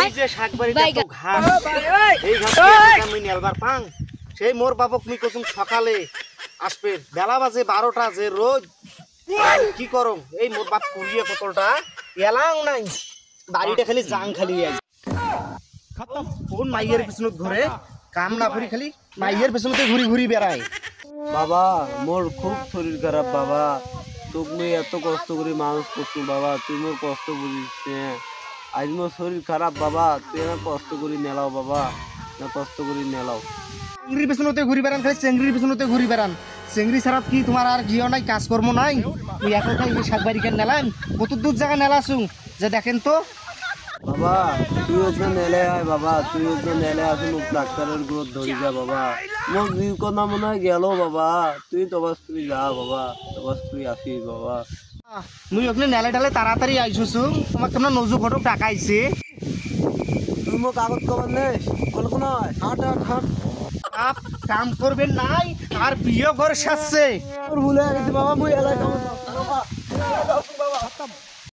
এই যে শাকবাড়িতে তো ঘাস এই ঘাস আমি নেলবার পাং সেই মোর বাবক মি কসুম সকালে আসবে বেলা বাজে 12টা যে রোজ কি করো এই মোর বাপ কুড়িয়ে কতলটা এলাং নাই বাড়িটা খালি জাং খালি আই খতম কোন মাইয়ের পিছনত ঘরে কাম না করি খালি মাইয়ের পিছনতে ঘুরি ঘুরি বেড়ায় বাবা মোর খুব শরীর খারাপ বাবা তুমি এত কষ্ট করে মানুষ করছো বাবা তুই মোর কষ্ট বুঝিস আজ মোর শরীর খারাপ বাবা তুই না কষ্ট করে নেলাও বাবা না কষ্ট করে নেলাও চিংড়ির পিছনতে ঘুরি বেড়ান খালি চিংড়ির পিছনতে ঘুরি বেড়ান চিংড়ি ছাড়া কি তোমার আর জিও নাই কাজকর্ম নাই তুই এখন খাই শাকবাড়ি কেন নেলাম কত দূর জায়গা নেলাছু যে দেখেন তো বাবা তুই ওখানে নেলে আয় বাবা তুই ওখানে নেলে আসুন ডাক্তারের গ্রোথ ধরি যা বাবা মোর জিও কথা মনে হয় গেল বাবা তুই তবাস তুই যা বাবা তবাস তুই আসিস বাবা মুই ওখানে নেলে ঢালে তাড়াতাড়ি আইসুছু তোমার কেমন নজু ঘটক টাকা আইছে তুই মোর কাগজ কবার নেই কোনো কোনো হাট হাট হাট আপ কাম করবেন নাই আর বিয়ে করে সাজছে ভুলে গেছি বাবা মুই এলাই কাম বাবা